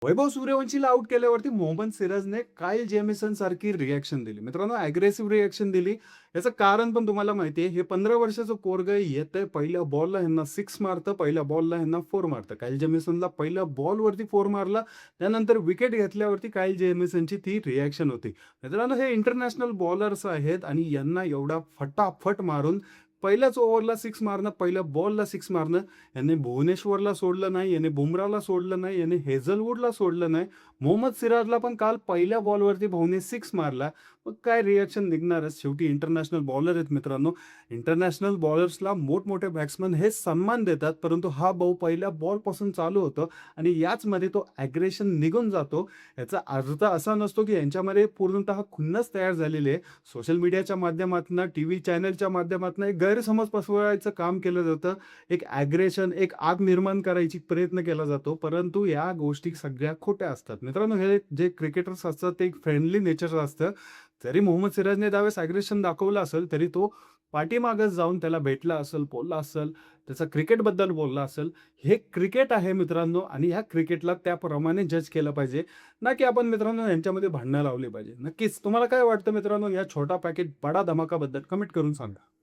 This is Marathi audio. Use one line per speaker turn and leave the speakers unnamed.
वैभव सूर्यवंशीला आउट केल्यावरती मोहम्मद सिराजने कायल जेमिसन सारखी रिएक्शन दिली. मित्रांनो, अग्रेसिव्ह रिएक्शन दिली. याचं कारण पण तुम्हाला माहिती आहे. हे 15 वर्षाचं पोरगं येतंय, पहिल्या बॉलला ह्यांना 6 मारतं, पहिल्या बॉलला ह्यांना 4 मारतं. कायल जेमिसनला पहिल्या बॉलवरती 4 मारला. त्यानंतर विकेट घेतल्यावरती कायल जेमिसनची ती रिएक्शन होती. मित्रांनो, हे इंटरनॅशनल बॉलर्स आहेत आणि यांना एवढा फटाफट मारून पहिल्याच ओव्हरला 6 मारणं, पहिल्या बॉलला 6 मारणं, याने भुवनेश्वरला सोडलं नाही, याने बुमराला सोडलं नाही, याने हेझलवूडला सोडलं नाही. मोहम्मद सिराजला पण काल पहिल्या बॉलवरती भाऊने 6 मारला. मग काय रिएक्शन निघणारच. शेवटी इंटरनॅशनल बॉलर आहेत मित्रांनो. इंटरनॅशनल बॉलर्सला मोठमोठे बॅट्समन हे सन्मान देतात, परंतु हा भाऊ पहिल्या बॉलपासून चालू होतो आणि याचमध्ये तो ॲग्रेशन निघून जातो. याचा अर्थ असा नसतो की यांच्यामध्ये पूर्णतः खुन्नस तयार झालेली आहे. सोशल मीडियाच्या माध्यमातून, टीव्ही चॅनलच्या माध्यमातून एक गैरसमज पसरवायचं काम केलं जातं. एक ॲग्रेशन, एक आग निर्माण करायची प्रयत्न केला जातो, परंतु या गोष्टी सगळ्या खोट्या असतात. मित्रांनो, हे जे क्रिकेटर्स असतात ते एक फ्रेंडली नेचरचं असतं. जरी मोहम्मद सिराजने त्यावेळेस ॲग्रेशन दाखवलं असेल, तरी तो पाठीमागच जाऊन त्याला भेटला असेल, बोलला असेल, त्याचा क्रिकेटबद्दल बोलला असेल. हे क्रिकेट आहे मित्रांनो आणि ह्या क्रिकेटला त्याप्रमाणे जज केलं पाहिजे, ना की आपण मित्रांनो यांच्यामध्ये भांडणं लावली पाहिजे. नक्कीच तुम्हाला काय वाटतं मित्रांनो या छोटा पॅकेट बडा धमाकाबद्दल? कमेंट करून सांगा.